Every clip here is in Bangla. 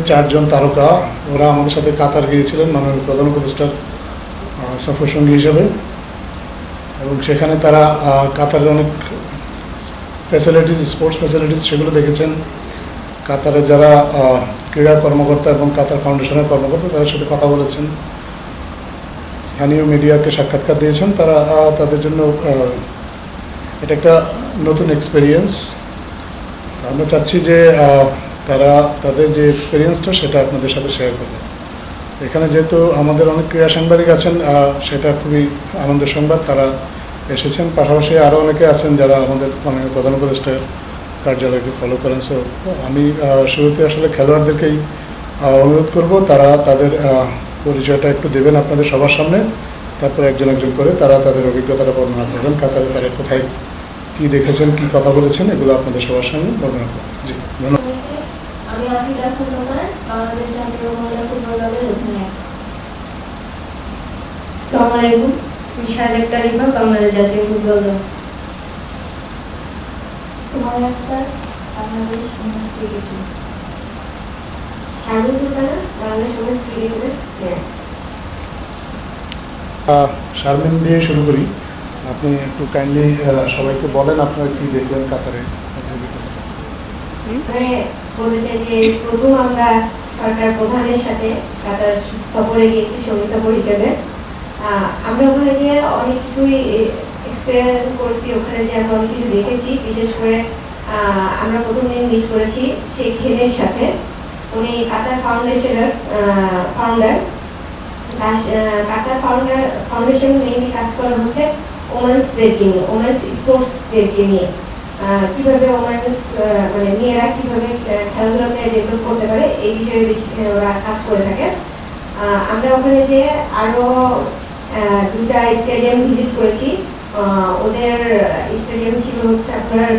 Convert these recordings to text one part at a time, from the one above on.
চারজন তারকা ওরা আমাদের সাথে কাতার গিয়েছিলেন মাননীয় প্রধান উপদেষ্টার সফর সঙ্গী হিসেবে, এবং সেখানে তারা কাতারের অনেক ফ্যাসিলিটিস, স্পোর্টস ফ্যাসিলিটিস সেগুলো দেখেছেন। কাতারে যারা ক্রীড়া কর্মকর্তা এবং কাতার ফাউন্ডেশনের কর্মকর্তা তাদের সাথে কথা বলেছেন, স্থানীয় মিডিয়াকে সাক্ষাৎকার দিয়েছেন। তারা তাদের জন্য এটা একটা নতুন এক্সপেরিয়েন্স। আমরা চাচ্ছি যে তারা তাদের যে এক্সপেরিয়েন্সটা সেটা আপনাদের সাথে শেয়ার করবে। এখানে যেহেতু আমাদের অনেক ক্রীড়া সাংবাদিক আছেন, সেটা খুবই আনন্দের সংবাদ, তারা এসেছেন। পাশাপাশি আরও অনেকে আছেন যারা আমাদের মানে প্রধান উপদেষ্টার কার্যালয়কে ফলো করেন। সো আমি শুরুতে আসলে খেলোয়াড়দেরকেই অনুরোধ করব তারা তাদের পরিচয়টা একটু দেবেন আপনাদের সবার সামনে, তারপর একজন একজন করে তারা তাদের অভিজ্ঞতাটা বর্ণনা করবেন। কাতারে তারা কোথায় কী দেখেছেন, কী কথা বলেছেন, এগুলো আপনাদের সবার সামনে বর্ণনা করবেন। জি, ধন্যবাদ। আমি আফিদা খন্দকার, বাংলাদেশ জাতীয় মহিলা ফুটবল দলের অধিনায়ক। আসসালামু আলাইকুম, আমি সাদেক তারিফা, বাংলাদেশ জাতীয় ফুটবল দল। Sumaiya Akter, Bangladesh women's cricket team. Sharmin Sultana, Bangladesh women's ক্রিকেটের প্লেয়ার। শারমিন দিয়ে শুরু করি। আপনি একটু কাইন্ডলি সবাইকে বলেন আপনারা কি দেখলেন কাতারে। বলতে চাই যে প্রথম আমরা সরকার প্রধানের সাথে কাতার সফরে গিয়েছি সঙ্গী সফর হিসেবে। আমরা ওখানে গিয়ে অনেক কিছুই এক্সপেরিয়েন্স করেছি, ওখানে যে আমরা অনেক কিছু দেখেছি। বিশেষ করে আমরা প্রথম দিন মিট করেছি শেখ হেনের সাথে। উনি কাতার ফাউন্ডেশনের ফাউন্ডার। কাতার ফাউন্ডেশন মেইনলি কাজ করা হচ্ছে ওমেন্সদেরকে নিয়ে, ওমেন্স স্পোর্টসদেরকে নিয়ে, কিভাবে ওমেন্স মানে মেয়েরা কিভাবে খেলাধুলাতে ডেভেলপ করতে পারে এই বিষয়ে ওরা কাজ করে থাকে। আমরা ওখানে যে আরো দুটা স্টেডিয়াম ভিজিট করেছি। ওদের স্টেডিয়াম ছিল হচ্ছে আপনার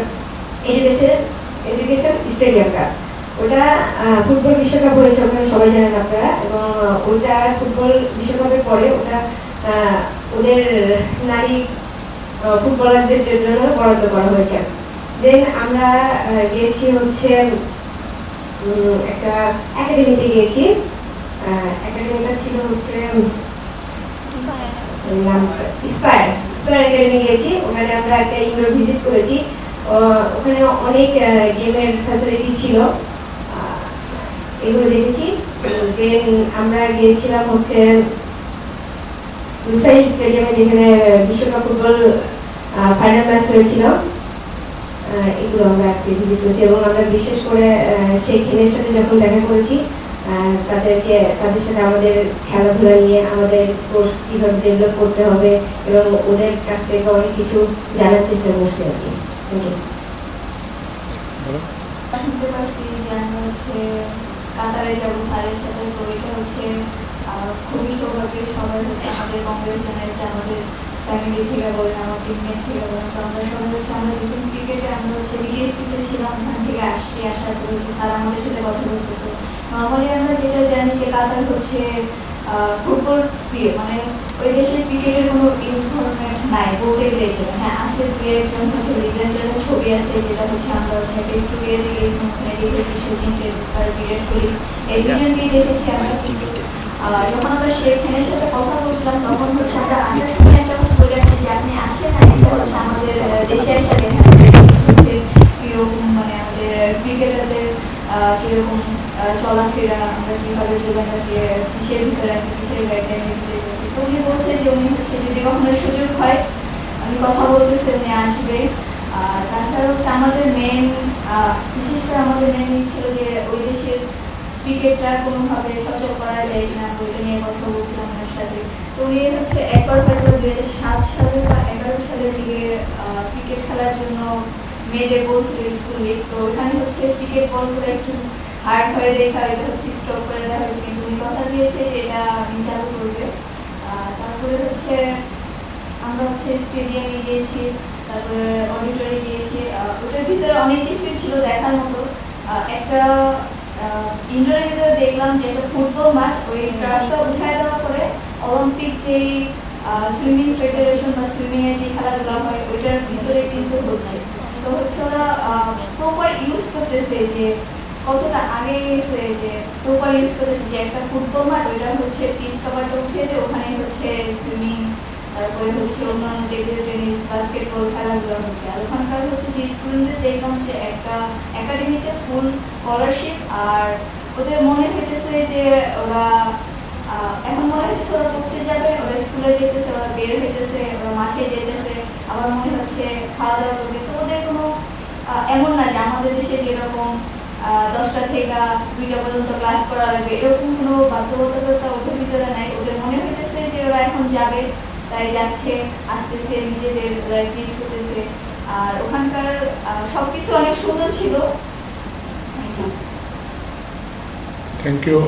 এডুকেশন স্টেডিয়ামটা। ওটা ফুটবল বিশ্বকাপ হয়েছে ওখানে, সবাই জানেন আপনারা, এবং ওটা ফুটবল বিশ্বকাপের পরে ওটা ওদের নারী ফুটবলারদের জন্য বরাদ্দ করা হয়েছে। দেন আমরা গিয়েছি হচ্ছে একটা একাডেমিতে গিয়েছি। একাডেমিটা ছিল হচ্ছে ইন্সপায়ার একাডেমি গিয়েছি। ওখানে আমরা একটা ইনডোর ভিজিট করেছি। ওখানে অনেক গেমের ফ্যাসিলিটি ছিল, এগুলো দেখেছি। দেন আমরা গিয়েছিলাম হচ্ছে লুসাইল স্টেডিয়ামে, যেখানে বিশ্বকাপ ফুটবল ফাইনাল ম্যাচ হয়েছিল। এগুলো আমরা আজকে ভিজিট করেছি, এবং আমরা বিশেষ করে শেখ হেনের সাথে যখন দেখা করেছি, তাদের সাথে আমাদের খেলাধুলা নিয়ে, আমাদের স্পোর্টস কীভাবে ডেভেলপ করতে হবে এবং ওদের কাছ থেকে অনেক কিছু জানার চেষ্টা করছি আর কি। শুনতে পারছি যে আমি হচ্ছে কাতারে যাবো স্যারের সাথে, তো এটা হচ্ছে খুবই সৌভাগ্যের। সবাই হচ্ছে আমাদের কংগ্রেশন এসে, আমাদের ফ্যামিলি থেকে বলেন, আমার টিমমেট থেকে বলেন, তো আমরা সবাই হচ্ছে আমরা যখন ক্রিকেটে আমরা হচ্ছে বিএসপিতে ছিলাম, ওখান থেকে আসার পর হচ্ছে স্যার আমাদের সাথে কথা বলতে। তো নর্মালি আমরা যেটা জানি যে কাতার হচ্ছে ফুটবল প্রিয়, মানে ওই দেশের ক্রিকেটের কোনো ইনফরমেন্ট নাই বলতে গেলে। হ্যাঁ আছে, দুই একজন হচ্ছে লিজেন্ডের ছবি আছে, যেটা হচ্ছে আমরা হচ্ছে একটা স্টুডিওতে গিয়েছিলাম, ওখানে দেখেছি সচিন টেন্ডুলকার, বিরাট কোহলি, এই দুজনকেই দেখেছি আমরা। যখন আমরা শেখ হেনের সাথে কথা বলছিলাম তখন হচ্ছে আমরা আসার সময় একটা কথা বলে আসছি যে আপনি আসেন, এসে হচ্ছে আমাদের দেশে এসে দেখেন হচ্ছে কীরকম, মানে আমাদের ক্রিকেটারদের কীরকম চলাফেরা, আমরা কীভাবে জীবনটাকে কিসের ভিতরে আছি, কিসের গাইডলাইনের ভিতরে আছি। তো উনি বলছে যে উনি হচ্ছে যদি কখনো সুযোগ হয় উনি কথা বলতেছে, উনি আসবে। তাছাড়া হচ্ছে আমাদের মেন, বিশেষ করে আমাদের মেন ছিল যে ওই দেশের ক্রিকেটটা কোনোভাবে সচল করা যায় কিনা, ওইটা নিয়ে কথা বলছিলাম ওনার সাথে। তো উনি হচ্ছে একবার হয়তো 2007 সালে বা 2011 সালের দিকে ক্রিকেট খেলার জন্য মেয়েদের বলছিল স্কুলে, তো ওখানে হচ্ছে ক্রিকেট বল করে একটু হার্ড হয়ে দেখা, এটা হচ্ছে স্টপ করে দেওয়া হয়েছে, কিন্তু উনি কথা দিয়েছে যে এটা উনি চালু করবে। তারপরে হচ্ছে আমরা হচ্ছে স্টেডিয়ামে গিয়েছি, তারপরে অডিটরে গিয়েছি। ওটার ভিতরে অনেক কিছুই ছিল দেখার মতো। একটা ইন্ডোরের ভিতরে দেখলাম যে একটা ফুটবল মাঠ, ওই ট্রাকটা উঠায় দেওয়া করে অলিম্পিক যেই সুইমিং ফেডারেশন বা সুইমিং এর যে খেলাধুলা হয় ওইটার ভিতরে কিন্তু হচ্ছে। তো হচ্ছে ওরা প্রপার ইউজ করতেছে, যে কতটা আগে গেছে, যে প্রপার ইউজ করেছে, যে একটা ফুটবল মাঠ ওইটা হচ্ছে পিচ কাভারটা উঠিয়ে দিয়ে ওখানে হচ্ছে সুইমিং, তারপরে হচ্ছে অন্যান্য টেবিল টেনিস, বাস্কেটবল খেলাধুলা হচ্ছে। আর ওখানকার হচ্ছে যে স্টুডেন্টদের দেখলাম যে একটা একাডেমিতে ফুল স্কলারশিপ, আর ওদের মনে হইতেছে যে ওরা এখন মনে হচ্ছে ওরা পড়তে যাবে, ওরা স্কুলে যেতেছে, ওরা বের হইতেছে, ওরা মাঠে যেতেছে, আবার মনে হচ্ছে খাওয়া দাওয়া করবে। তো ওদের কোনো এমন না যে আমাদের দেশে যেরকম 10টা থেকে 2টা পর্যন্ত ক্লাস করা লাগবে, এরকম কোনো বাধ্যবাধকতা ওদের ভিতরে নাই। ওদের মনে হইতেছে যে ওরা এখন যাবে, তাই যাচ্ছে, আসতেছে, নিজেদের ট্রিট করতেছে। আর ওখানকার সবকিছু অনেক সুন্দর ছিল। Thank you.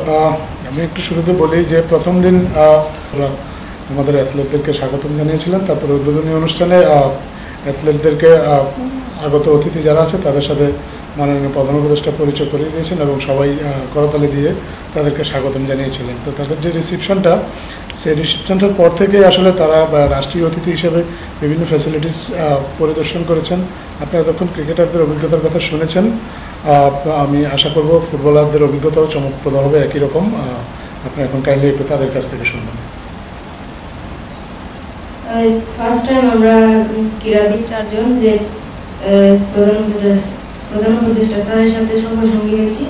আমি একটু শুরুতে বলি যে প্রথম দিন আমাদের অ্যাথলেটদেরকে স্বাগতম জানিয়েছিলেন, তারপরে উদ্বোধনী অনুষ্ঠানে অ্যাথলেটদেরকে আগত অতিথি যারা আছে তাদের সাথে মাননীয় প্রধান উপদেষ্টা পরিচয় করিয়ে দিয়েছেন এবং সবাই করতালি দিয়ে তাদেরকে স্বাগতম জানিয়েছিলেন। তো তাদের যে রিসিপশনটা, সেই রিসিপশনটার পর থেকেই আসলে তারা রাষ্ট্রীয় অতিথি হিসেবে বিভিন্ন ফ্যাসিলিটিস পরিদর্শন করেছেন। আপনারা এতক্ষণ ক্রিকেটারদের অভিজ্ঞতার কথা শুনেছেন, আমি আশা করব ফুটবলারদের অভিজ্ঞতাও চমকপ্রদ হবে একই রকম। আপনি এখন কাইন্ডলি একটু তাদের কাছ থেকে শুনবেন। ফার্স্ট টাইম আমরা ক্রীড়াবিদ 4 জন যে প্রধান উপদেষ্টা স্যারের সাথে সঙ্গী হয়েছি,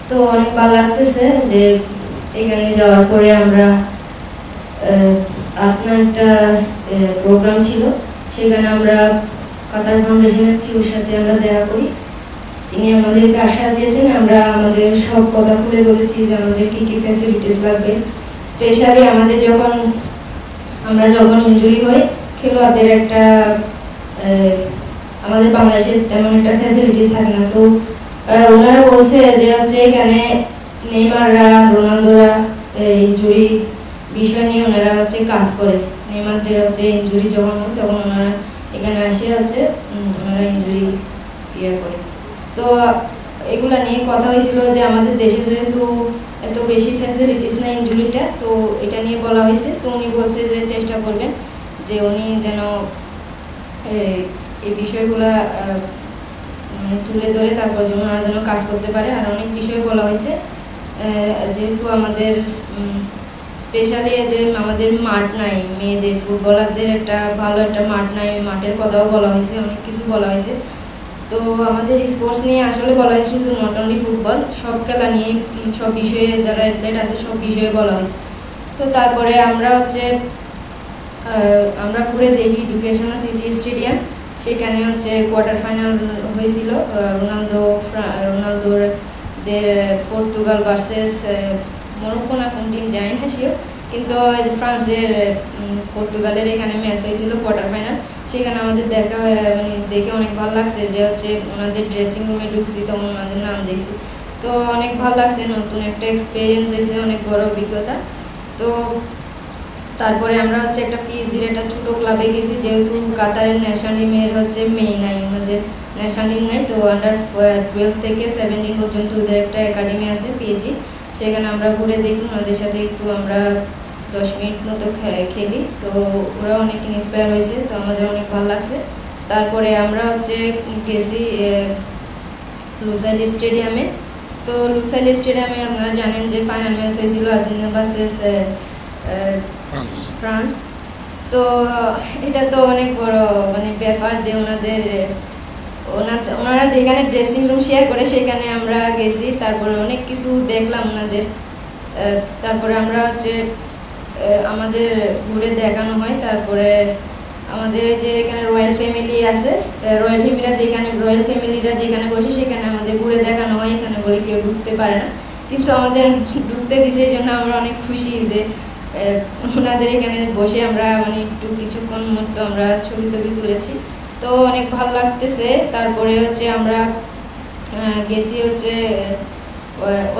তো অনেক ভালো লাগতেছে যে এখানে যাওয়ার পরে আমরা আপনার একটা প্রোগ্রাম ছিল, সেখানে আমরা কাতার ফাউন্ডেশনের সিওর সাথে আমরা দেখা করি। তিনি আমাদেরকে আশ্বাস দিয়েছেন, আমরা আমাদের সব কথা খুলে বলেছি যে আমাদের কী কী ফ্যাসিলিটিস লাগবে। স্পেশালি আমরা যখন ইনজুরি হই, খেলোয়াড়দের একটা আমাদের বাংলাদেশে তেমন একটা ফ্যাসিলিটিস থাকে না, তো ওনারা বলছে যে হচ্ছে এখানে নেইমাররা, রোনালদোরা ইনজুরি বিষয় নিয়ে ওনারা হচ্ছে কাজ করে। নেইমারদের হচ্ছে ইনজুরি যখন হয় তখন ওনারা এখানে আসে হচ্ছে ওনারা ইনজুরি করে। তো এগুলা নিয়ে কথা হয়েছিল যে আমাদের দেশে যেহেতু এত বেশি ফ্যাসিলিটিস না ইনজুরিটা, তো এটা নিয়ে বলা হয়েছে। তো উনি বলছে যে চেষ্টা করবেন যে উনি যেন এই বিষয়গুলা তুলে ধরে তারপর যেন ওনারা যেন কাজ করতে পারে। আর অনেক বিষয় বলা হয়েছে, যেহেতু আমাদের স্পেশালি যে আমাদের মাঠ নাই, মেয়েদের ফুটবলারদের একটা ভালো একটা মাঠ নাই, মাঠের কথাও বলা হয়েছে, অনেক কিছু বলা হয়েছে। তো আমাদের স্পোর্টস নিয়ে আসলে বলা হয়েছে শুধু নট অনলি ফুটবল, সব খেলা নিয়ে সব বিষয়ে যারা অ্যাথলেট আছে সব বিষয়ে বলা হয়েছে। তো তারপরে আমরা ঘুরে দেখি এডুকেশনাল সিটি স্টেডিয়াম, সেখানে হচ্ছে কোয়ার্টার ফাইনাল হয়েছিল রোনালদোর পর্তুগাল ভার্সেস মরক্কো না কোন টিম জানি না শিওর, কিন্তু ফ্রান্সের পর্তুগালের এখানে ম্যাচ হয়েছিল কোয়ার্টার ফাইনাল। সেখানে আমাদের দেখে অনেক ভালো লাগছে যে হচ্ছে ওনাদের ড্রেসিং রুমে ঢুকছি তখন ওনাদের নাম দেখছি, তো অনেক ভালো লাগছে, নতুন একটা এক্সপিরিয়েন্স হয়েছে, অনেক বড় অভিজ্ঞতা। তো তারপরে আমরা হচ্ছে একটা পিএইচডির একটা ছোটো ক্লাবে গেছি, যেহেতু কাতারের ন্যাশনাল টিমের হচ্ছে মেয়ে নাই, ওনাদের ন্যাশনাল টিম নাই, তো আন্ডার 12 থেকে 17 পর্যন্ত ওদের একটা একাডেমি আছে পিএইচডি, সেখানে আমরা ঘুরে দেখি, ওনাদের সাথে একটু আমরা 10 মিনিট মতো খেলি, তো ওরা অনেক ইন্সপায়ার হয়েছে, তো আমাদের অনেক ভালো লাগছে। তারপরে আমরা হচ্ছে গেছি লুসাইল স্টেডিয়ামে। তো লুসাইল স্টেডিয়ামে আপনারা জানেন যে ফাইনাল ম্যাচ হয়েছিল আর্জেন্টিনা ভার্সেস ফ্রান্স। তো এটা তো অনেক বড় ব্যাপার যে ওনারা যেখানে ড্রেসিং রুম শেয়ার করে সেখানে আমরা গেছি, তারপরে অনেক কিছু দেখলাম ওনাদের। তারপরে আমরা হচ্ছে আমাদের ঘুরে দেখানো হয়। তারপরে আমাদের যে এখানে রয়্যাল ফ্যামিলি আছে, রয়্যাল ফ্যামিলিরা যেখানে বসে সেখানে আমাদের ঘুরে দেখানো হয়। এখানে বলে কেউ ঢুকতে পারে না, কিন্তু আমাদের ঢুকতে দিছে, এই জন্য আমরা অনেক খুশি যে ওনাদের এখানে বসে আমরা একটু কিছুক্ষণ মতো আমরা ছবি তুলেছি, তো অনেক ভালো লাগতেছে। তারপরে হচ্ছে আমরা গেছি হচ্ছে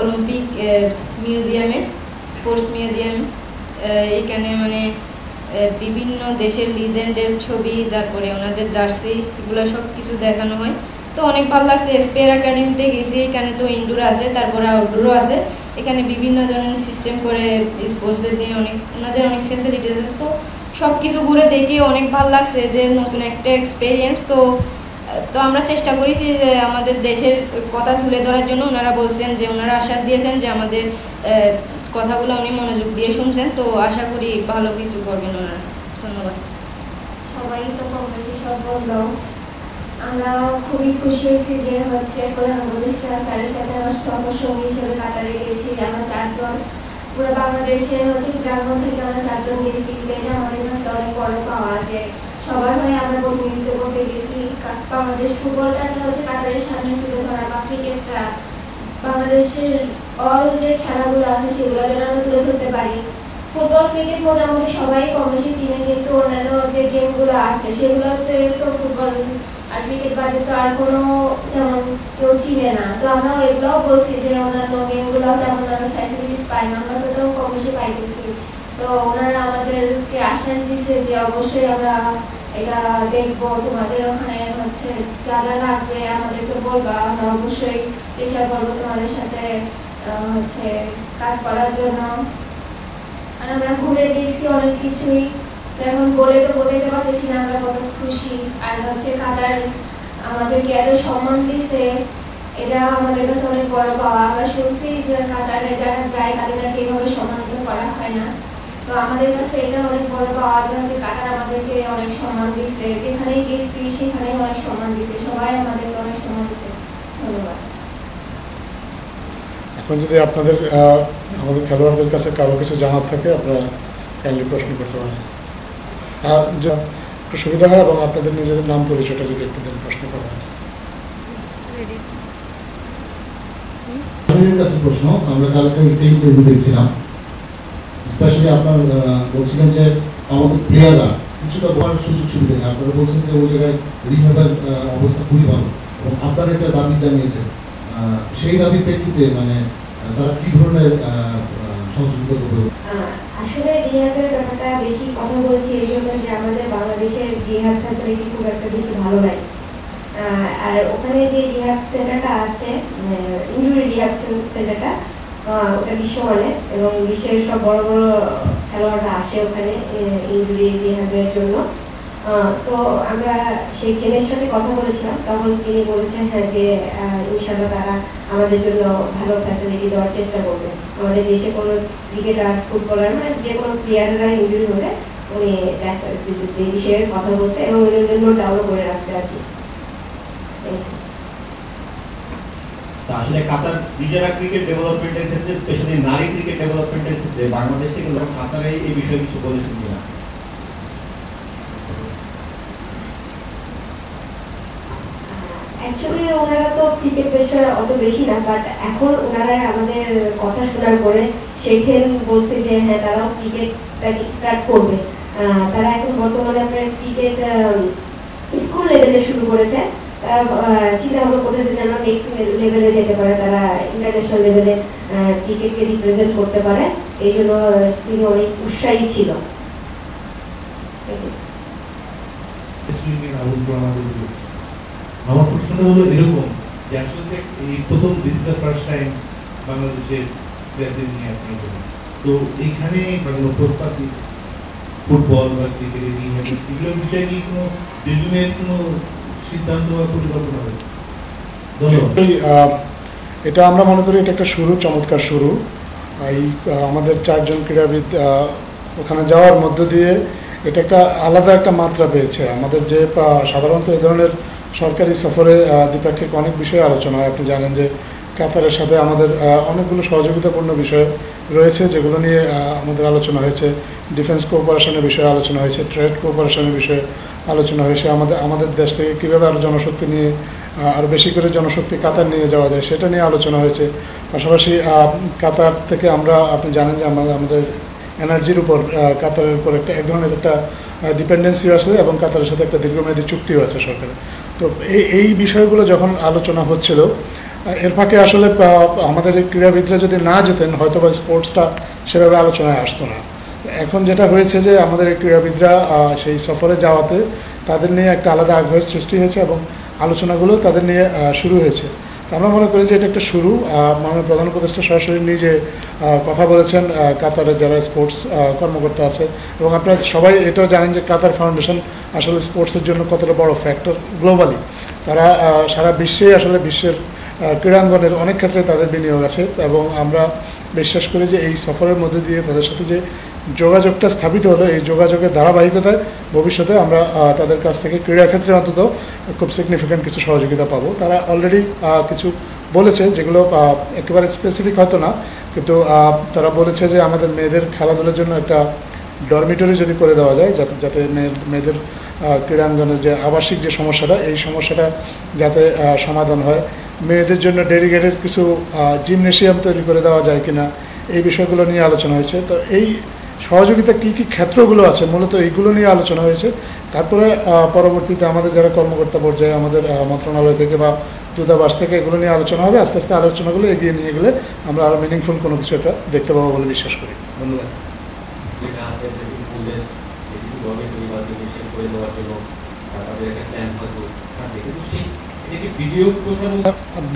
অলিম্পিক মিউজিয়ামে, স্পোর্টস মিউজিয়াম। এখানে বিভিন্ন দেশের লিজেন্ডের ছবি, তারপরে ওনাদের জার্সি, এগুলো সব কিছু দেখানো হয়, তো অনেক ভালো লাগছে। এসপিআর একাডেমিতে গেছি, এখানে তো ইনডোর আছে, তারপরে আউটডোরও আছে। এখানে বিভিন্ন ধরনের সিস্টেম করে স্পোর্টসের দিয়ে ওনাদের অনেক ফ্যাসিলিটিস আছে, তো সব কিছু ঘুরে দেখে অনেক ভালো লাগছে যে নতুন একটা এক্সপিরিয়েন্স। তো তো আমরা চেষ্টা করেছি যে আমাদের দেশের কথা তুলে ধরার জন্য। ওনারা বলছেন যে, ওনারা আশ্বাস দিয়েছেন যে আমাদের কথাগুলো উনি মনোযোগ দিয়ে শুনছেন, তো আশা করি ভালো কিছু করবেন ওনারা। ধন্যবাদ। সবাই তো কম বেশি সব বললো। আমরা খুবই খুশি হয়েছি যে প্রধান উপদেষ্টা স্যারের সাথে আমার সহসঙ্গী হিসেবে কাতারে গেছি। আমরা 4 জন পুরো বাংলাদেশের প্রাঙ্গণ থেকে আমরা 4 জন গেছি। এটা আমাদের কাছে অনেক বড় পাওয়া যে সবার হয়ে আমরা প্রতিনিধিত্ব করতে গেছি। বাংলাদেশ ফুটবলটাকে কাতারের সামনে তুলে ধরা, বা ক্রিকেটটা বাংলাদেশের অল যে খেলাগুলো আছে সেগুলো যেন আমরা তুলে ধরতে পারি। ফুটবল ক্রিকেট মোটামুটি সবাই কম বেশি চিনে, কিন্তু অন্যান্য যে গেমগুলো আছে সেগুলোতে তো ফুটবল আর ক্রিকেট বাদে তো আর কোনো তেমন কেউ চিনে না। তো আমরা এগুলোও বলছি যে অন্যান্য গেমগুলো তেমন আমরা ফ্যাসিলিটিস পাই না, আমরা তো কম বেশি পাইতেছি। তো ওনারা আমাদেরকে আশ্বাস দিচ্ছে যে অবশ্যই আমরা এটা দেখবো, তোমাদের ওখানে যা যা লাগবে আমাদেরকে বলবা, আমরা অবশ্যই চেষ্টা করবো তোমাদের সাথে কাজ করার জন্য। আর আমরা ঘুরে গেছি অনেক কিছুই, এখন বলে তো বোঝাতে পারতেছি না আমরা কত খুশি। আর কাতার আমাদেরকে এত সম্মান দিচ্ছে, এটা আমাদের কাছে অনেক বড় পাওয়া। আমরা শুনছি যে কাতারে যারা যায় তাদের নাকি এইভাবে সম্মানিত করা হয় না। তো আমাদের কাছে এটা অনেক বড় পাওয়া যে কাতার আমাদেরকে অনেক সম্মান দিচ্ছে, যেখানেই গেছি সেখানেই অনেক সম্মান দিচ্ছে, সবাই আমাদেরকে অনেক সম্মান দিচ্ছে। ধন্যবাদ। এখন যদি আপনাদের আমাদের খেলোয়াড়দের কাছে কারো কিছু জানার থাকে আপনারা কাইন্ডলি প্রশ্ন করতে পারেন, আর একটু সুবিধা হয়, এবং আপনাদের নিজেদের নাম পরিচয়টা যদি একটু দেন প্রশ্ন করেন। কাছে প্রশ্ন, আমরা কালকে ইন্টারভিউ দেখছিলাম, স্পেশালি আপনার বলছিলেন যে আমাদের প্লেয়াররা কিছুটা বড় সুযোগ সুবিধা নেই। আপনারা বলছেন যে ওই জায়গায় রিহ্যাবের অবস্থা খুবই ভালো, এবং আপনারা একটা দাবি জানিয়েছেন। সেই দাবির প্রেক্ষিতে মানে তারা কি ধরনের সহযোগিতা করবে? আসলে রিহ্যাবের ব্যাপারটা বেশি কথা বলছি এই জন্য যে আমাদের বাংলাদেশের রিহ্যাব ফ্যাসিলিটি খুব একটা বেশি ভালো নাই। আর ওখানে যে রিহ্যাব সেন্টারটা আছে, ইনজুরি রিহ্যাব সেন্টারটা, ওটা বিশ্বমানের, এবং বিশ্বের সব বড় বড় খেলোয়াড়রা আসে ওখানে ইনজুরি রিহ্যাবের জন্য। তো আমরা সেই ট্রেনের সাথে কথা বলেছিলাম, তখন তিনি বলেছেন হ্যাঁ যে ইনশাল্লাহ তারা আমাদের জন্য ভালো ফ্যাসিলিটি দেওয়ার চেষ্টা করবে। আমাদের দেশে কোনো ক্রিকেটার, ফুটবলার, মানে যে কোনো প্লেয়াররা ইনজুরি হলে উনি এই বিষয়ে কথা বলতে এবং উনি জন্য ডাউনলোড করে রাখতে আর কি। আসলে কাতার নিজেরা ক্রিকেট ডেভেলপমেন্টের ক্ষেত্রে, স্পেশালি নারী ক্রিকেট ডেভেলপমেন্টের ক্ষেত্রে বাংলাদেশ থেকে কাতারে এই বিষয়ে কিছু বলেছেন কিনা? অ্যাকচুয়ালি ওনারা তো ক্রিকেট বিষয়ে অত বেশি না, বাট এখন ওনারা আমাদের কথা শোনার পরে সেখানে বলছে যে হ্যাঁ তারাও ক্রিকেটটাকে স্টার্ট করবে। তারা এখন বর্তমানে আপনার ক্রিকেট স্কুল লেভেলে শুরু করেছে। তারা চিন্তা ভাবনা করতেছে যে আমরা নেক্সট লেভেলে যেতে পারে, তারা ইন্টারন্যাশনাল লেভেলে ক্রিকেটকে রিপ্রেজেন্ট করতে পারে। এই জন্য তিনি অনেক উৎসাহী ছিল। আমার প্রশ্নটা হলো এরকম যে আসলে এই প্রথম ফার্স্ট টাইম বাংলাদেশের প্লেয়ারদের নিয়ে আপনি বলেন, তো এইখানে প্রস্তাব ফুটবল বা ক্রিকেটের এগুলোর বিষয়ে কি কোনো রেজুমের কোনো সিদ্ধান্ত বা পরিকল্পনা রয়েছে? ধন্যবাদ। এটা আমরা মনে করি এটা একটা শুরু, চমৎকার শুরু। এই আমাদের 4 জন ক্রীড়াবিদ ওখানে যাওয়ার মধ্য দিয়ে এটা একটা আলাদা একটা মাত্রা পেয়েছে। আমাদের যে সাধারণত এই ধরনের সরকারি সফরে দ্বিপাক্ষিক অনেক বিষয়ে আলোচনা হয়। আপনি জানেন যে কাতারের সাথে আমাদের অনেকগুলো সহযোগিতাপূর্ণ বিষয় রয়েছে যেগুলো নিয়ে আমাদের আলোচনা হয়েছে। ডিফেন্স কোঅপারেশনের বিষয়ে আলোচনা হয়েছে, ট্রেড কোঅপারেশনের বিষয়ে আলোচনা হয়েছে। আমাদের দেশ থেকে কীভাবে আরও জনশক্তি নিয়ে আরও বেশি করে জনশক্তি কাতার নিয়ে যাওয়া যায় সেটা নিয়ে আলোচনা হয়েছে। পাশাপাশি কাতার থেকে আপনি জানেন যে আমাদের এনার্জির উপর কাতারের উপর এক ধরনের একটা ডিপেন্ডেন্সিও আছে, এবং কাতারের সাথে একটা দীর্ঘমেয়াদী চুক্তিও আছে সরকারের। তো এই বিষয়গুলো যখন আলোচনা হচ্ছিল, এর ফাঁকে আসলে আমাদের এই ক্রীড়াবিদরা যদি না যেতেন হয়তো বা স্পোর্টসটা সেভাবে আলোচনায় আসতো না। এখন যেটা হয়েছে যে আমাদের এই ক্রীড়াবিদরা সেই সফরে যাওয়াতে তাদের নিয়ে একটা আলাদা আগ্রহের সৃষ্টি হয়েছে, এবং আলোচনাগুলো তাদের নিয়ে শুরু হয়েছে। তো আমরা মনে করি যে এটা একটা শুরু। মাননীয় প্রধান উপদেষ্টা সরাসরি নিজে কথা বলেছেন কাতারের যারা স্পোর্টস কর্মকর্তা আছে, এবং আপনারা সবাই এটাও জানেন যে কাতার ফাউন্ডেশন আসলে স্পোর্টসের জন্য কতটা বড় ফ্যাক্টর গ্লোবালি। তারা সারা বিশ্বেই আসলে বিশ্বের ক্রীড়াঙ্গনের অনেক ক্ষেত্রে তাদের বিনিয়োগ আছে, এবং আমরা বিশ্বাস করি যে এই সফরের মধ্যে দিয়ে তাদের সাথে যে যোগাযোগটা স্থাপিত হলো, এই যোগাযোগের ধারাবাহিকতায় ভবিষ্যতে আমরা তাদের কাছ থেকে ক্রীড়াক্ষেত্রে অন্তত খুব সিগনিফিক্যান্ট কিছু সহযোগিতা পাবো। তারা অলরেডি কিছু বলেছে, যেগুলো একেবারে স্পেসিফিক হয়তো না, কিন্তু তারা বলেছে যে আমাদের মেয়েদের খেলাধুলার জন্য একটা ডরমিটরি যদি করে দেওয়া যায়, যাতে মেয়েদের ক্রীড়াঙ্গনের যে আবাসিক যে সমস্যাটা, এই সমস্যাটা যাতে সমাধান হয়। মেয়েদের জন্য ডেডিকেটেড কিছু জিমনেশিয়াম তৈরি করে দেওয়া যায় কিনা, এই বিষয়গুলো নিয়ে আলোচনা হয়েছে। তো এই সহযোগিতা কী কী ক্ষেত্রগুলো আছে, মূলত এইগুলো নিয়ে আলোচনা হয়েছে। তারপরে পরবর্তীতে আমাদের যারা কর্মকর্তা পর্যায়ে আমাদের মন্ত্রণালয় থেকে বা দূতাবাস থেকে এগুলো নিয়ে আলোচনা হবে। আস্তে আস্তে আলোচনাগুলো এগিয়ে নিয়ে গেলে আমরা আরও মিনিংফুল কোনো কিছু একটা দেখতে পাবো বলে বিশ্বাস করি। ধন্যবাদ।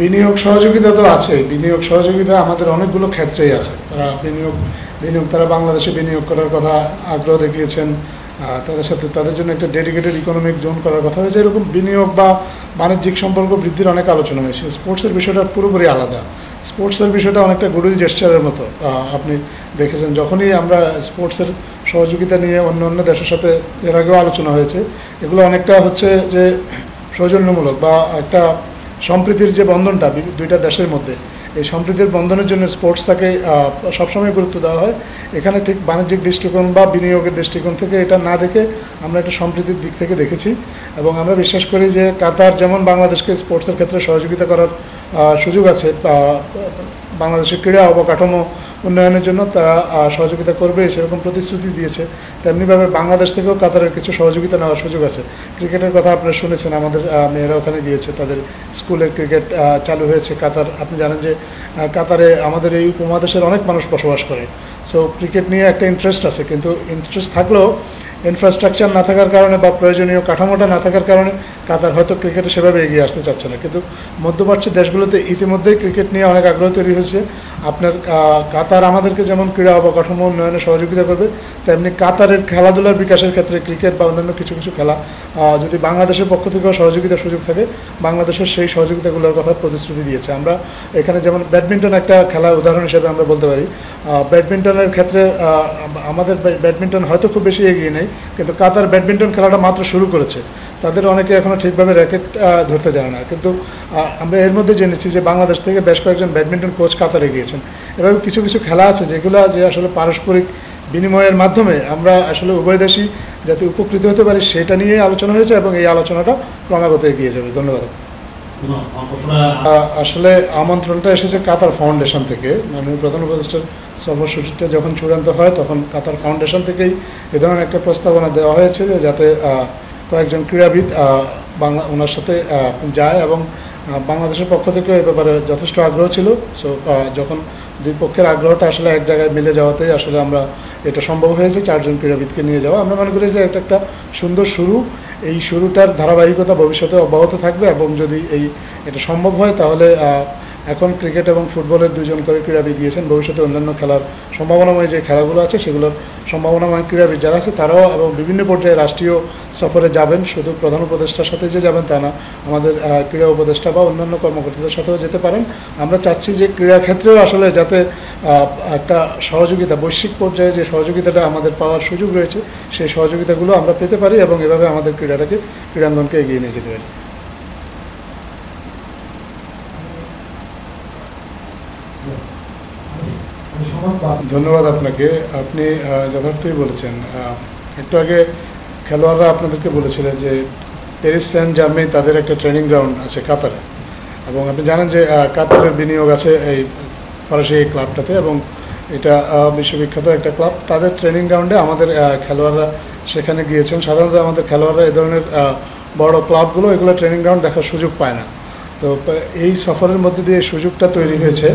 বিনিয়োগ সহযোগিতা তো আছে, বিনিয়োগ সহযোগিতা আমাদের অনেকগুলো ক্ষেত্রেই আছে। তারা বিনিয়োগ তারা বাংলাদেশে বিনিয়োগ করার কথা আগ্রহ দেখিয়েছেন। তাদের সাথে তাদের জন্য একটা ডেডিকেটেড ইকোনমিক জোন করার কথা হয়েছে। এরকম বিনিয়োগ বা বাণিজ্যিক সম্পর্ক বৃদ্ধির অনেক আলোচনা হয়েছে। স্পোর্টসের বিষয়টা পুরোপুরি আলাদা। স্পোর্টসের বিষয়টা অনেকটা গুডউইল জেস্চারের মতো। আপনি দেখেছেন যখনই আমরা স্পোর্টসের সহযোগিতা নিয়ে অন্য দেশের সাথে এর আগেও আলোচনা হয়েছে, এগুলো অনেকটা হচ্ছে যে সৌজন্যমূলক বা একটা সম্প্রীতির যে বন্ধনটা দুইটা দেশের মধ্যে, এই সম্প্রীতির বন্ধনের জন্য স্পোর্টসটাকে সবসময় গুরুত্ব দেওয়া হয়। এখানে ঠিক বাণিজ্যিক দৃষ্টিকোণ বা বিনিয়োগের দৃষ্টিকোণ থেকে এটা না দেখে আমরা একটা সম্প্রীতির দিক থেকে দেখেছি, এবং আমরা বিশ্বাস করি যে কাতার যেমন বাংলাদেশকে স্পোর্টসের ক্ষেত্রে সহযোগিতা করার সুযোগ আছে, বাংলাদেশের ক্রীড়া অবকাঠামো উন্নয়নের জন্য তারা সহযোগিতা করবে সেরকম প্রতিশ্রুতি দিয়েছে। তেমনিভাবে বাংলাদেশ থেকেও কাতারের কিছু সহযোগিতা নেওয়ার সুযোগ আছে। ক্রিকেটের কথা আপনারা শুনেছেন, আমাদের মেয়েরা ওখানে গিয়েছে, তাদের স্কুলের ক্রিকেট চালু হয়েছে। কাতার, আপনি জানেন যে কাতারে আমাদের এই উপমহাদেশের অনেক মানুষ বসবাস করে। সো ক্রিকেট নিয়ে একটা ইন্টারেস্ট আছে, কিন্তু ইন্টারেস্ট থাকলেও ইনফ্রাস্ট্রাকচার না থাকার কারণে বা প্রয়োজনীয় কাঠামোটা না থাকার কারণে কাতার হয়তো ক্রিকেটে সেভাবে এগিয়ে আসতে চাচ্ছে না। কিন্তু মধ্যপ্রাচ্যের দেশগুলোতে ইতিমধ্যেই ক্রিকেট নিয়ে অনেক আগ্রহ তৈরি হয়েছে। আপনার কাতার আমাদেরকে যেমন ক্রীড়া অবকাঠামো উন্নয়নে সহযোগিতা করবে, তেমনি কাতারের খেলাধুলার বিকাশের ক্ষেত্রে ক্রিকেট বা অন্যান্য কিছু কিছু খেলা যদি বাংলাদেশের পক্ষ থেকেও সহযোগিতার সুযোগ থাকে, বাংলাদেশের সেই সহযোগিতাগুলোর কথা প্রতিশ্রুতি দিয়েছে। আমরা এখানে যেমন ব্যাডমিন্টন একটা খেলা উদাহরণ হিসেবে আমরা বলতে পারি। ব্যাডমিন্টনের ক্ষেত্রে আমাদের ব্যাডমিন্টন হয়তো খুব বেশি এগিয়ে নেই, কিন্তু কাতার ব্যাডমিন্টন খেলাটা মাত্র শুরু করেছে। তাদের অনেকে এখনও ঠিকভাবে র্যাকেট ধরতে জানে না, কিন্তু আমরা এর মধ্যে জেনেছি যে বাংলাদেশ থেকে বেশ কয়েকজন ব্যাডমিন্টন কোচ কাতারে গিয়েছেন। এভাবে কিছু কিছু খেলা আছে যেগুলো যে আসলে পারস্পরিক বিনিময়ের মাধ্যমে আমরা আসলে উভয় দেশই যাতে উপকৃত হতে পারি সেটা নিয়ে আলোচনা হয়েছে, এবং এই আলোচনাটা ক্রমাগত এগিয়ে যাবে। ধন্যবাদ। আসলে আমন্ত্রণটা এসেছে কাতার ফাউন্ডেশন থেকে। মাননীয় প্রধান উপদেষ্টার সফরসূচিটা যখন চূড়ান্ত হয়, তখন কাতার ফাউন্ডেশন থেকেই এ ধরনের একটা প্রস্তাবনা দেওয়া হয়েছে যাতে কয়েকজন ক্রীড়াবিদ ওনার সাথে যায়, এবং বাংলাদেশের পক্ষ থেকে এ ব্যাপারে যথেষ্ট আগ্রহ ছিল। সো যখন দুই পক্ষের আগ্রহটা আসলে এক জায়গায় মিলে যাওয়াতেই আসলে আমরা এটা সম্ভব হয়েছে 4 জন ক্রীড়াবিদকে নিয়ে যাওয়া। আমরা মনে করি যে এটা একটা সুন্দর শুরু। এই শুরুটার ধারাবাহিকতা ভবিষ্যতে অব্যাহত থাকবে, এবং যদি এটা সম্ভব হয় তাহলে এখন ক্রিকেট এবং ফুটবলের 2 জন করে ক্রীড়াবিদ গিয়েছেন। ভবিষ্যতে অন্যান্য খেলার সম্ভাবনাময় যে খেলাগুলো আছে সেগুলোর সম্ভাবনাময় ক্রীড়াবিদ যারা আছে তারাও এবং বিভিন্ন পর্যায়ে রাষ্ট্রীয় সফরে যাবেন। শুধু প্রধান উপদেষ্টার সাথে যে যাবেন তা না, আমাদের ক্রীড়া উপদেষ্টা বা অন্যান্য কর্মকর্তাদের সাথেও যেতে পারেন। আমরা চাচ্ছি যে ক্রীড়া ক্ষেত্রেও আসলে যাতে একটা সহযোগিতা, বৈশ্বিক পর্যায়ে যে সহযোগিতাটা আমাদের পাওয়ার সুযোগ রয়েছে, সেই সহযোগিতাগুলো আমরা পেতে পারি, এবং এভাবে আমাদের ক্রীড়াঙ্গনকে এগিয়ে নিয়ে যেতে পারি। ধন্যবাদ আপনাকে। আপনি যথার্থই বলেছেন। একটু আগে খেলোয়াড়রা আপনাদেরকে বলেছিলেন যে প্যারিস সেন্ট জার্মেই তাদের একটা ট্রেনিং গ্রাউন্ড আছে কাতারে, এবং আপনি জানেন যে কাতারের বিনিয়োগ আছে এই ফরাসি এই ক্লাবটাতে, এবং এটা বিশ্ববিখ্যাত একটা ক্লাব। তাদের ট্রেনিং গ্রাউন্ডে আমাদের খেলোয়াড়রা সেখানে গিয়েছেন। সাধারণত আমাদের খেলোয়াড়রা এই ধরনের বড় ক্লাবগুলো এগুলো ট্রেনিং গ্রাউন্ড দেখার সুযোগ পায় না। তো এই সফরের মধ্যে দিয়ে সুযোগটা তৈরি হয়েছে,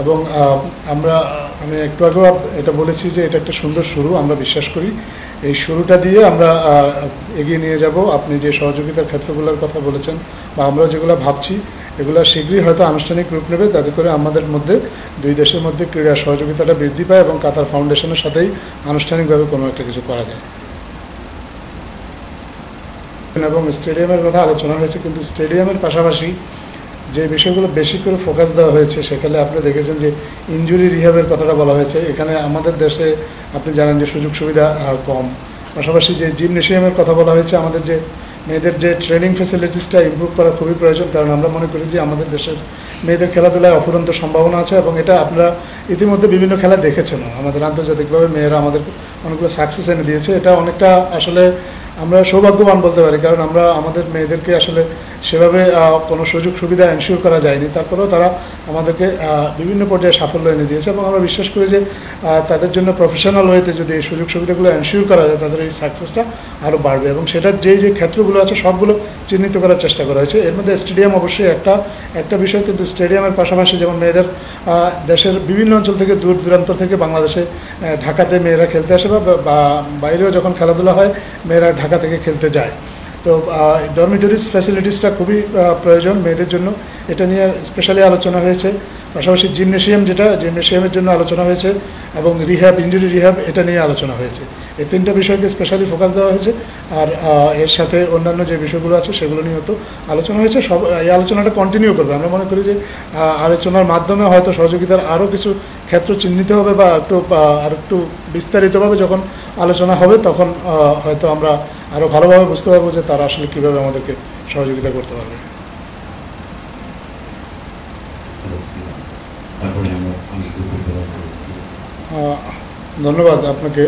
এবং আমি একটু আগেও এটা বলেছি যে এটা একটা সুন্দর শুরু। আমরা বিশ্বাস করি এই শুরুটা দিয়ে আমরা এগিয়ে নিয়ে যাব। আপনি যে সহযোগিতার ক্ষেত্রগুলোর কথা বলেছেন বা আমরাও যেগুলো ভাবছি, এগুলো শীঘ্রই হয়তো আনুষ্ঠানিক রূপ নেবে, যাতে করে আমাদের মধ্যে দুই দেশের মধ্যে ক্রীড়া সহযোগিতাটা বৃদ্ধি পায় এবং কাতার ফাউন্ডেশনের সাথেই আনুষ্ঠানিকভাবে কোনো একটা কিছু করা যায়। এবং স্টেডিয়ামের কথা আলোচনা হয়েছে, কিন্তু স্টেডিয়ামের পাশাপাশি যে বিষয়গুলো বেশি করে ফোকাস দেওয়া হয়েছে সেখানে আপনি দেখেছেন যে ইনজুরি রিহ্যাবের কথাটা বলা হয়েছে। এখানে আমাদের দেশে আপনি জানেন যে সুযোগ সুবিধা কম, পাশাপাশি যে জিমনেশিয়ামের কথা বলা হয়েছে, আমাদের যে মেয়েদের যে ট্রেনিং ফ্যাসিলিটিসটা ইমপ্রুভ করা খুবই প্রয়োজন, কারণ আমরা মনে করি যে আমাদের দেশের মেয়েদের খেলাধুলায় অফুরন্ত সম্ভাবনা আছে এবং এটা আপনারা ইতিমধ্যে বিভিন্ন খেলা দেখেছেন। আমাদের আন্তর্জাতিকভাবে মেয়েরা আমাদের অনেকগুলো সাকসেস এনে দিয়েছে। এটা অনেকটা আসলে আমরা সৌভাগ্যবান বলতে পারি, কারণ আমরা আমাদের মেয়েদেরকে আসলে সেভাবে কোনো সুযোগ সুবিধা এনশিওর করা যায়নি, তারপরেও তারা আমাদেরকে বিভিন্ন পর্যায়ে সাফল্য এনে দিয়েছে এবং আমরা বিশ্বাস করি যে তাদের জন্য প্রফেশনাল ওয়েতে যদি এই সুযোগ সুবিধাগুলো এনশিওর করা যায় তাদের এই সাকসেসটা আরও বাড়বে এবং সেটার যে ক্ষেত্রগুলো আছে সবগুলো চিহ্নিত করার চেষ্টা করা হয়েছে। এর মধ্যে স্টেডিয়াম অবশ্যই একটা বিষয়, কিন্তু স্টেডিয়ামের পাশাপাশি যেমন মেয়েদের দেশের বিভিন্ন অঞ্চল থেকে দূর দূরান্ত থেকে বাংলাদেশে ঢাকাতে মেয়েরা খেলতে আসে বা বাইরেও যখন খেলাধুলা হয় মেয়েরা ঢাকা থেকে খেলতে যায়। তো ডরমিটরিজ ফ্যাসিলিটিসটা খুবই প্রয়োজন মেয়েদের জন্য, এটা নিয়ে স্পেশালি আলোচনা হয়েছে। পাশাপাশি জিমনেশিয়ামের জন্য আলোচনা হয়েছে এবং ইনজুরি রিহ্যাব এটা নিয়ে আলোচনা হয়েছে। এই তিনটা বিষয়কে স্পেশালি ফোকাস দেওয়া হয়েছে। আর এর সাথে অন্যান্য যে বিষয়গুলো আছে সেগুলো নিয়েও তো আলোচনা হয়েছে। এই আলোচনাটা কন্টিনিউ করবে। আমরা মনে করি যে আলোচনার মাধ্যমে হয়তো সহযোগিতার আরও কিছু ক্ষেত্র চিহ্নিত হবে বা একটু বিস্তারিতভাবে যখন আলোচনা হবে তখন হয়তো আমরা আরও ভালোভাবে বুঝতে পারবো যে তারা আসলে কীভাবে আমাদেরকে সহযোগিতা করতে পারবে। ধন্যবাদ আপনাকে।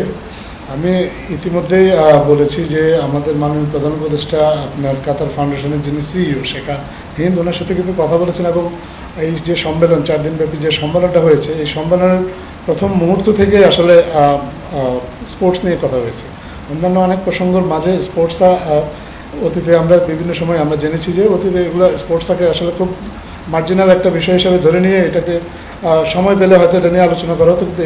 আমি ইতিমধ্যেই বলেছি যে আমাদের মাননীয় প্রধান উপদেষ্টা আপনার কাতার ফাউন্ডেশনের যিনি সিইও শেখা হিন্দ, ওনার সাথে কিন্তু কথা বলেছেন এবং এই যে সম্মেলন 4 দিনব্যাপী যে সম্মেলনটা হয়েছে এই সম্মেলনের প্রথম মুহূর্ত থেকে আসলে স্পোর্টস নিয়ে কথা হয়েছে। অন্যান্য অনেক প্রসঙ্গের মাঝে স্পোর্টসটা অতীতে আমরা বিভিন্ন সময় আমরা জেনেছি যে অতীতে এগুলো স্পোর্টসটাকে আসলে খুব মার্জিনাল একটা বিষয় হিসেবে ধরে নিয়ে এটাকে সময় পেলে হয়তো এটা নিয়ে আলোচনা করা হতো, কিন্তু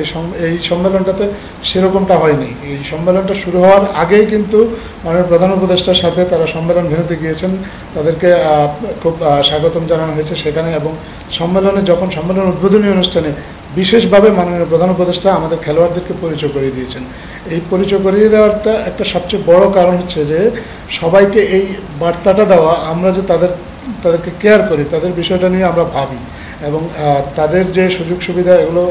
এই সম্মেলনটাতে সেরকমটা হয়নি। এই সম্মেলনটা শুরু হওয়ার আগেই কিন্তু মাননীয় প্রধান উপদেষ্টার সাথে তারা সম্মেলন ভেন্যুতে গিয়েছেন, তাদেরকে খুব স্বাগতম জানানো হয়েছে সেখানে। এবং যখন সম্মেলন উদ্বোধনী অনুষ্ঠানে বিশেষভাবে মাননীয় প্রধান উপদেষ্টা আমাদের খেলোয়াড়দেরকে পরিচয় করিয়ে দিয়েছেন। এই পরিচয় করিয়ে দেওয়ারটা একটা সবচেয়ে বড় কারণ হচ্ছে যে সবাইকে এই বার্তাটা দেওয়া আমরা যে তাদেরকে কেয়ার করি, তাদের বিষয়টা নিয়ে আমরা ভাবি এবং তাদের যে সুযোগ সুবিধা এগুলো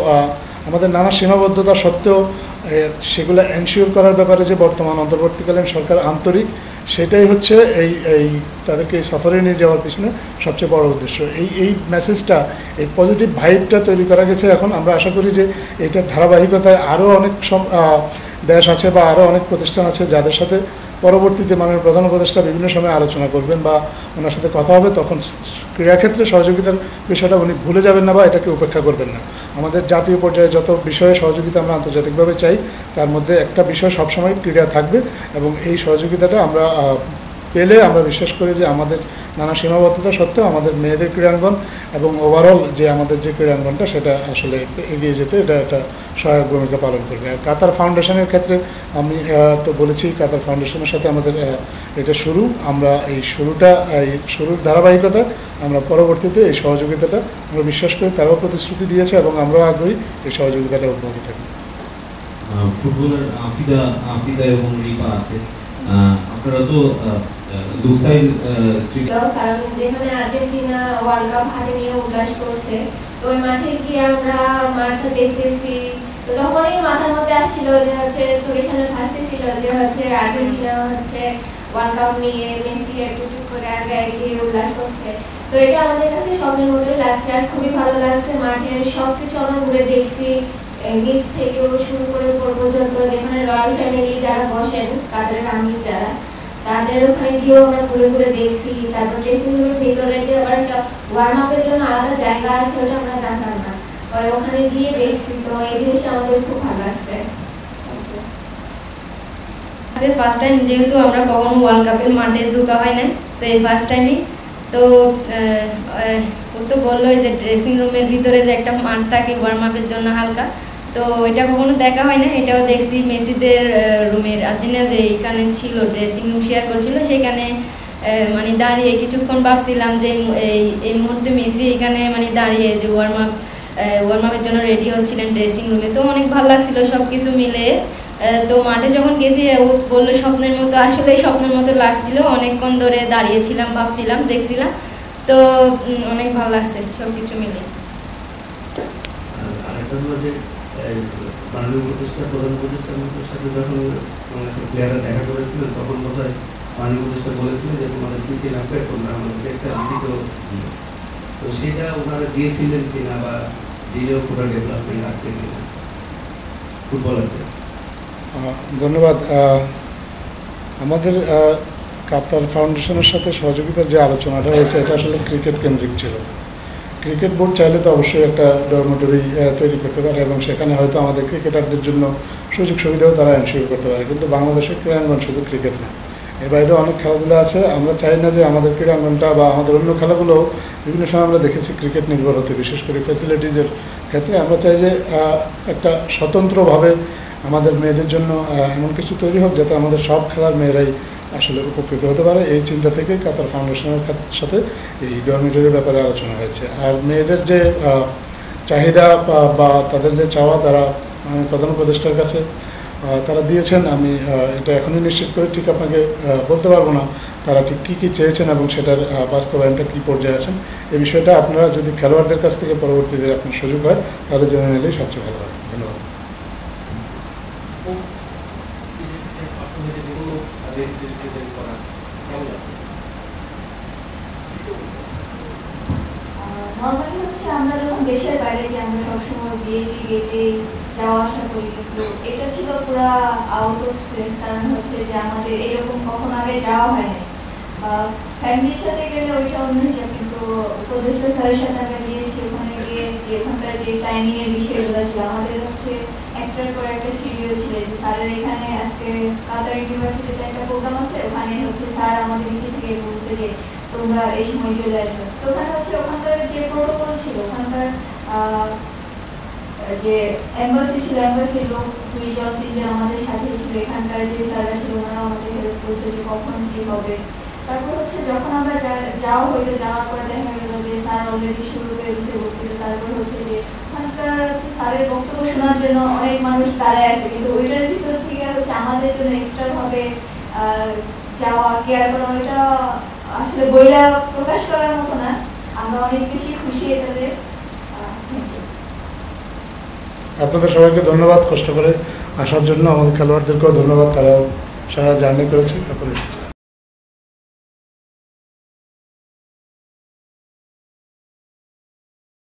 আমাদের নানা সীমাবদ্ধতা সত্ত্বেও সেগুলো এনশিওর করার ব্যাপারে যে বর্তমান অন্তর্বর্তীকালীন সরকার আন্তরিক, সেটাই হচ্ছে এই তাদেরকে এই সফরে নিয়ে যাওয়ার পিছনে সবচেয়ে বড় উদ্দেশ্য। এই মেসেজটা, এই পজিটিভ ভাইবটা তৈরি করা গেছে। এখন আমরা আশা করি যে এইটার ধারাবাহিকতায় আরও অনেক দেশ আছে বা আরও অনেক প্রতিষ্ঠান আছে যাদের সাথে পরবর্তীতে মাননীয় প্রধান উপদেষ্টা বিভিন্ন সময় আলোচনা করবেন বা ওনার সাথে কথা হবে, তখন ক্রীড়াক্ষেত্রে সহযোগিতার বিষয়টা উনি ভুলে যাবেন না বা এটাকে উপেক্ষা করবেন না। আমাদের জাতীয় পর্যায়ে যত বিষয়ে সহযোগিতা আমরা আন্তর্জাতিকভাবে চাই তার মধ্যে একটা বিষয় সবসময় ক্রীড়া থাকবে এবং এই সহযোগিতাটা আমরা পেলে আমরা বিশ্বাস করি যে আমাদের নানা সীমাবদ্ধতা সত্ত্বেও আমাদের মেয়েদের ক্রীড়াঙ্গন এবং ওভারঅল যে আমাদের যে ক্রীড়াঙ্গনটা সেটা আসলে এগিয়ে যেতে এটা একটা সহায়ক ভূমিকা পালন করবে। আর কাতার ফাউন্ডেশনের ক্ষেত্রে আমি তো বলেছি কাতার ফাউন্ডেশনের সাথে আমাদের এটা শুরু। আমরা এই শুরুর ধারাবাহিকতা আমরা পরবর্তীতে এই সহযোগিতাটা আমরা বিশ্বাস করি তারাও প্রতিশ্রুতি দিয়েছে এবং আমরাও আগ্রহী এই সহযোগিতাটা অব্যাহত থাকবে। ফুটবলের আফিদা এবং রিপা আছে, আপনারা তো কারণ যেখানে আর্জেন্টিনা ওয়ার্ল্ড কাপ হাতে নিয়ে উল্লাস করছে, তো ওই মাঠে গিয়ে আমরা মাঠটা দেখতেছি, তো তখনই মাথার মধ্যে আসছিল যে চোখের সামনে ভাসতেছিল যে আর্জেন্টিনা ওয়ার্ল্ড কাপ নিয়ে মেসি একটু করে আগে গিয়ে উল্লাস করছে। তো এটা আমাদের কাছে স্বপ্নের মতোই লাগছে আর খুবই ভালো লাগছে। মাঠের সবকিছু আমরা ঘুরে দেখছি, নিচ থেকে শুরু করে উপর পর্যন্ত, যেখানে রয়্যাল ফ্যামিলি যারা বসেন কাতারের আমির যারা, তাদের ওখানে গিয়েও আমরা ঘুরে ঘুরে দেখছি। তারপর ড্রেসিং রুমের ভিতরে যে আবার একটা ওয়ার্ম আপের জন্য আলাদা জায়গা আছে ওটা আমরা জানতাম না, পরে ওখানে গিয়ে দেখছি। তো এই জিনিসটা আমাদের খুব ভালো লাগছে। ফার্স্ট টাইম যেহেতু আমরা কখনো ওয়ার্ল্ড কাপের মাঠে ঢোকা হয় না, তো এই ফার্স্ট টাইমই তো ও তো বললো যে ড্রেসিং রুমের ভিতরে যে একটা মাঠ থাকে ওয়ার্ম আপের জন্য হালকা, তো এটা কখনো দেখা হয় না। এটাও দেখছি মেসিদের রুমের আর্জেন্টিনা যে এখানে ছিল ড্রেসিং রুম শেয়ার করছিল, সেখানে মানে দাঁড়িয়ে কিছুক্ষণ ভাবছিলাম যে এই মুহূর্তে মেসি এখানে মানে দাঁড়িয়ে যে ওয়ার্ম আপের জন্য রেডি হচ্ছিলেন ড্রেসিং রুমে, তো অনেক ভালো লাগছিল সব কিছু মিলে। তো মাঠে যখন গেছি ও বললো স্বপ্নের মতো, আসলে স্বপ্নের মতো লাগছিল, অনেকক্ষণ ধরে দাঁড়িয়েছিলাম, ভাবছিলাম, দেখছিলাম, তো অনেক ভালো লাগছে সব কিছু মিলে। আরেকটা হলো যে মাননীয় উপদেষ্টা, প্রধান উপদেষ্টার সাথে যখন প্লেয়াররা দেখা করেছিলেন তখন বোধহয় মাননীয় উপদেষ্টা বলেছিলেন যে তোমাদের পিছিয়ে রাখবে, তোমরা আমাদেরকে একটা লিখিত দিও। তো সেটা ওনারা দিয়েছিলেন কিনা বা দিলেও পুরো ডেভেলপমেন্ট আসছে কিনা ফুটবলারদের? ধন্যবাদ। আমাদের কাতার ফাউন্ডেশনের সাথে সহযোগিতার যে আলোচনাটা হয়েছে এটা আসলে ক্রিকেট কেন্দ্রিক ছিল। ক্রিকেট বোর্ড চাইলে তো অবশ্যই একটা ডরমেটরি তৈরি করতে পারে এবং সেখানে হয়তো আমাদের ক্রিকেটারদের জন্য সুযোগ সুবিধাও তারা এনশিওর করতে পারে, কিন্তু বাংলাদেশের ক্রীড়াঙ্গন শুধু ক্রিকেট না, এর বাইরেও অনেক খেলাধুলা আছে। আমরা চাই না যে আমাদের ক্রীড়াঙ্গনটা বা আমাদের অন্য খেলাগুলো বিভিন্ন সময় আমরা দেখেছি ক্রিকেট নির্ভর হতে, বিশেষ করে ফ্যাসিলিটিজের ক্ষেত্রে। আমরা চাই যে একটা স্বতন্ত্রভাবে আমাদের মেয়েদের জন্য এমন কিছু তৈরি হোক যাতে আমাদের সব খেলার মেয়েরাই আসলে উপকৃত হতে পারে। এই চিন্তা থেকে কাতার ফাউন্ডেশনের সাথে এই ডরমিটরির ব্যাপারে আলোচনা হয়েছে। আর মেয়েদের যে চাহিদা বা তাদের যে চাওয়া তারা প্রধান উপদেষ্টার কাছে তারা দিয়েছেন। আমি এটা এখনই নিশ্চিত করে ঠিক আপনাকে বলতে পারবো না তারা ঠিক কী কী চেয়েছেন এবং সেটার বাস্তবায়নটা কী পর্যায়ে আছেন। এই বিষয়টা আপনারা যদি খেলোয়াড়দের কাছ থেকে পরবর্তীতে আপনার সুযোগ হয় তাহলে জেনে নিলেই সবচেয়ে ভালো হবে। ধন্যবাদ। নর্মালি হচ্ছে আমরা যখন দেশের বাইরে যাই আমরা সবসময় বিএপি গেটে যাওয়া আসা করি, কিন্তু এটা ছিল পুরা আউট অফ সেন্স, কারণ হচ্ছে যে আমাদের এরকম কখনো আগে যাওয়া হয়নি। ফ্যামিলির সাথে গেলে ওইটা অন্য হিসাব, কিন্তু উপদেষ্টা স্যারের সাথে আমরা গিয়েছি, ওখানে গিয়ে যে ওখানকার যে টাইমিং এর বিষয়গুলো ছিল আমাদের হচ্ছে একটার পর একটা শিডিউল ছিল যে স্যারের এখানে আজকে কাতার ইউনিভার্সিটিতে একটা প্রোগ্রাম আছে, ওখানে হচ্ছে স্যার আমাদের নিচে থেকে বলছে যে তোমরা এই সময় চলে আসবে। তো ওখানে হচ্ছে ওখানকার যে প্রোটোকল ছিল, ওখানকার যে এম্বাসি ছিল, এম্বাসির লোক 2-3 আমাদের সাথে ছিল, এখানকার যে স্যাররা ছিল ওনারা আমাদের হেল্প করছে যে কখন কি হবে। তারপর হচ্ছে যখন আমরা যাওয়া হইতো, যাওয়ার পরে দেখা গেল যে স্যার অলরেডি শুরু করে দিচ্ছে বক্তৃতা। তারপর হচ্ছে যে ওখানকার হচ্ছে স্যারের বক্তব্য শোনার জন্য অনেক মানুষ দাঁড়ায় আছে, কিন্তু ওইটার ভিতর থেকে হচ্ছে আমাদের জন্য এক্সট্রা ভাবে যাওয়া কেয়ার করা, ওইটা আসলে বইটা প্রকাশ করার মতো না। আমরা অনেক বেশি খুশি এটাতে। আপনাদের সবাইকে ধন্যবাদ কষ্ট করে আসার জন্য, আমাদের খেলোয়াড়দেরকেও ধন্যবাদ, তারা সারা জার্নি করেছে তারপরে